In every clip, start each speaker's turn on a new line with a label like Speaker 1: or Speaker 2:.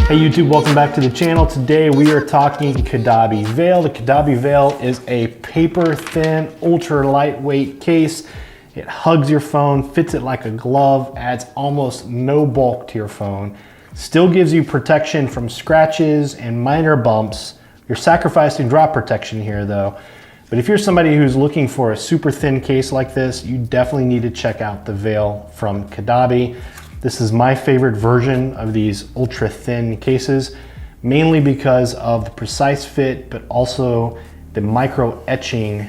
Speaker 1: Hey YouTube, welcome back to the channel. Today we are talking Caudabe Veil. The Caudabe Veil is a paper thin, ultra lightweight case. It hugs your phone, fits it like a glove, adds almost no bulk to your phone. Still gives you protection from scratches and minor bumps. You're sacrificing drop protection here though. But if you're somebody who's looking for a super thin case like this, you definitely need to check out the Veil from Caudabe. This is my favorite version of these ultra thin cases, mainly because of the precise fit, but also the micro etching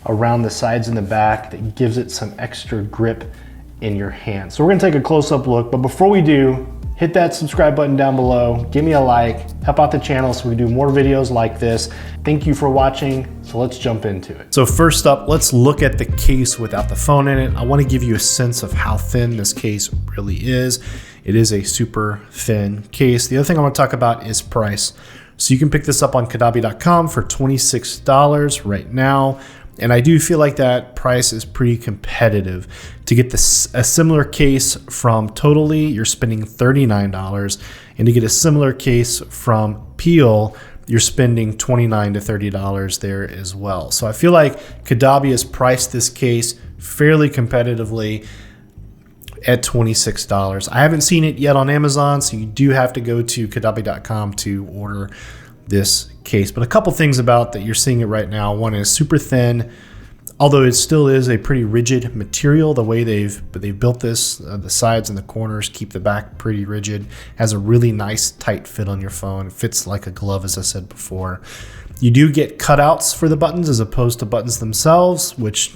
Speaker 1: around the sides and the back that gives it some extra grip in your hand. So we're gonna take a close-up look, but before we do, hit that subscribe button down below, give me a like, help out the channel so we can do more videos like this. Thank you for watching, so let's jump into it. So first up, let's look at the case without the phone in it. I wanna give you a sense of how thin this case really is. It is a super thin case. The other thing I wanna talk about is price. So you can pick this up on Caudabe.com for $26 right now. And I do feel like that price is pretty competitive. To get this, a similar case from Totally, you're spending $39. And to get a similar case from Peel, you're spending $29 to $30 there as well. So I feel like Caudabe has priced this case fairly competitively at $26. I haven't seen it yet on Amazon, so you do have to go to Caudabe.com to order this case. But a couple things about that you're seeing it right now. One is super thin, although it still is a pretty rigid material. The way they've built this, the sides and the corners keep the back pretty rigid. Has a really nice tight fit on your phone. It fits like a glove, as I said before. You do get cutouts for the buttons as opposed to buttons themselves, which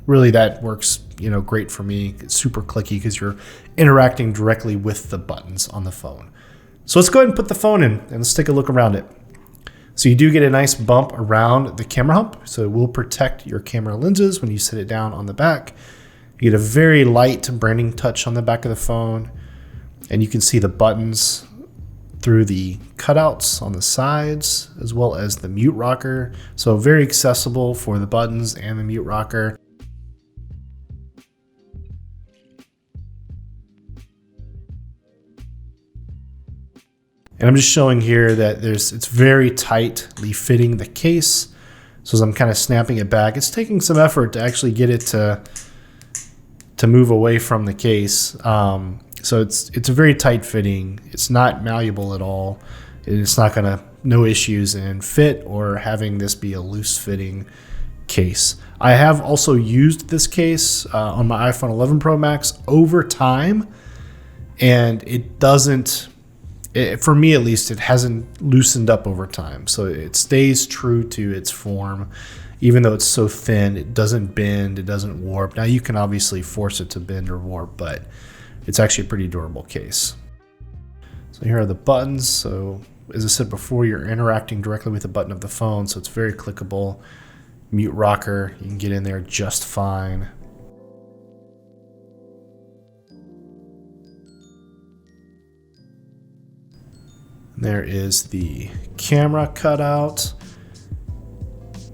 Speaker 1: really that works, great for me. It's super clicky because you're interacting directly with the buttons on the phone. So let's go ahead and put the phone in and let's take a look around it. So you do get a nice bump around the camera hump, so it will protect your camera lenses when you sit it down on the back. You get a very light branding touch on the back of the phone, and you can see the buttons through the cutouts on the sides, as well as the mute rocker. So very accessible for the buttons and the mute rocker. And I'm just showing here that it's very tightly fitting the case. So as I'm kind of snapping it back, it's taking some effort to actually get it to move away from the case. So it's a very tight fitting. It's not malleable at all. It's not no issues in fit or having this be a loose fitting case. I have also used this case on my iPhone 11 Pro Max over time, and it doesn't, for me at least, it hasn't loosened up over time. So it stays true to its form. Even though it's so thin, it doesn't bend, it doesn't warp. Now you can obviously force it to bend or warp, but it's actually a pretty durable case. So here are the buttons. So as I said before, you're interacting directly with the button of the phone, so it's very clickable. Mute rocker, you can get in there just fine. There is the camera cutout.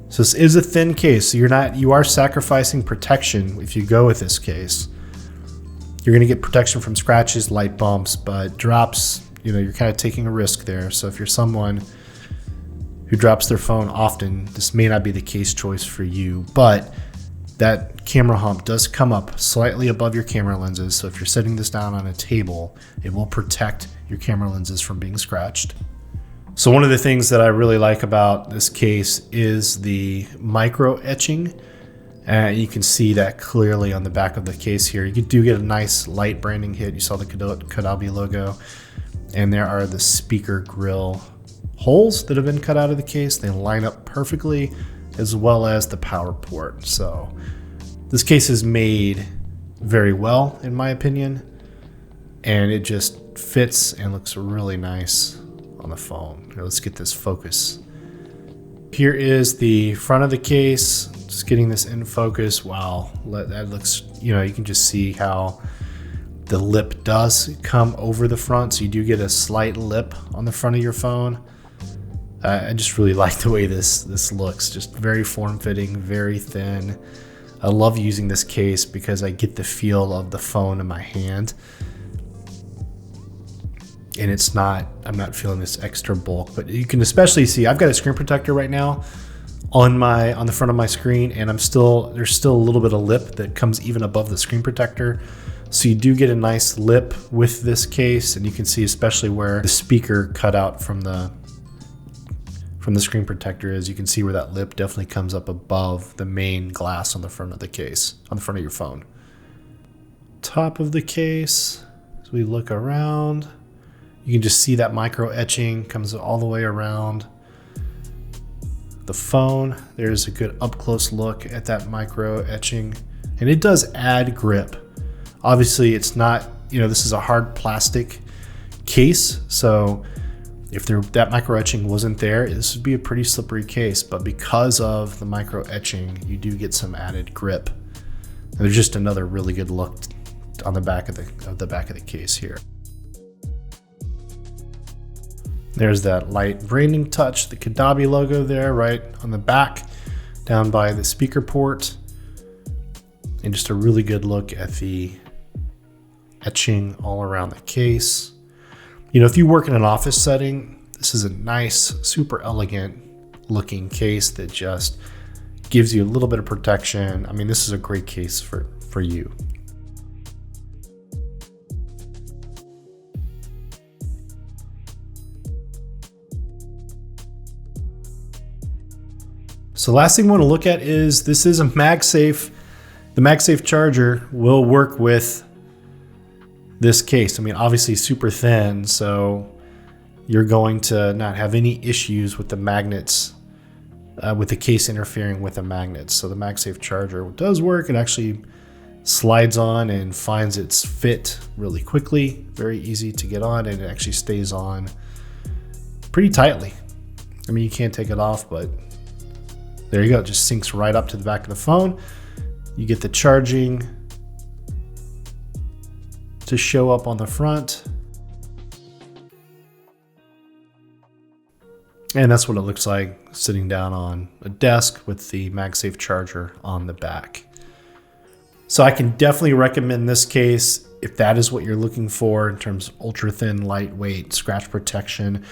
Speaker 1: So this is a thin case, so you are sacrificing protection if you go with this case. You're gonna get protection from scratches, light bumps, but drops, you're kind of taking a risk there. So if you're someone who drops their phone often, this may not be the case choice for you, but that camera hump does come up slightly above your camera lenses. So if you're setting this down on a table, it will protect your camera lenses from being scratched. So one of the things that I really like about this case is the micro etching. You can see that clearly on the back of the case here. You do get a nice light branding hit. You saw the Caudabe logo. And there are the speaker grill holes that have been cut out of the case. They line up perfectly, as well as the power port. So this case is made very well, in my opinion, and it just fits and looks really nice on the phone. Here, let's get this focus. Here is the front of the case. Just getting this in focus. Wow, that looks, you can just see how the lip does come over the front. So you do get a slight lip on the front of your phone. I just really like the way this looks. Just very form-fitting, very thin. I love using this case because I get the feel of the phone in my hand. and I'm not feeling this extra bulk, but you can especially see I've got a screen protector right now on the front of my screen, and there's still a little bit of lip that comes even above the screen protector. So you do get a nice lip with this case, and you can see especially where the speaker cutout from the screen protector is. You can see where that lip definitely comes up above the main glass on the front of the case, on the front of your phone. Top of the case, as we look around, you can just see that micro etching comes all the way around the phone. There's a good up close look at that micro etching, and it does add grip. Obviously it's not, this is a hard plastic case, so if that micro etching wasn't there, this would be a pretty slippery case, but because of the micro etching, you do get some added grip. And there's just another really good look on the back of the case here. There's that light branding touch, the Caudabe logo there right on the back, down by the speaker port, and just a really good look at the etching all around the case. If you work in an office setting, this is a nice, super elegant looking case that just gives you a little bit of protection. I mean, this is a great case for you. So last thing we want to look at is this is a MagSafe. The MagSafe charger will work with this case. I mean, obviously super thin, so you're going to not have any issues with the magnets, with the case interfering with the magnets. So the MagSafe charger does work. It actually slides on and finds its fit really quickly. Very easy to get on, and it actually stays on pretty tightly. I mean, you can't take it off, but there you go. It just sinks right up to the back of the phone. You get the charging to show up on the front. And that's what it looks like sitting down on a desk with the MagSafe charger on the back. So I can definitely recommend this case if that is what you're looking for in terms of ultra thin, lightweight, scratch protection.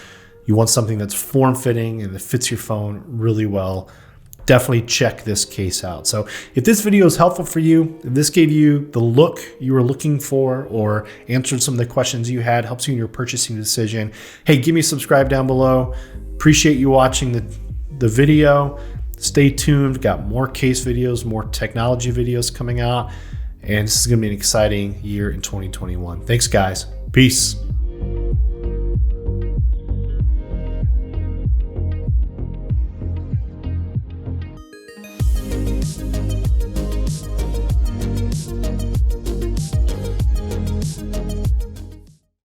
Speaker 1: You want something that's form-fitting and that fits your phone really well. Definitely check this case out. So if this video is helpful for you, if this gave you the look you were looking for or answered some of the questions you had, helps you in your purchasing decision, hey, give me a subscribe down below. Appreciate you watching the video. Stay tuned. Got more case videos, more technology videos coming out, and this is going to be an exciting year in 2021. Thanks, guys. Peace.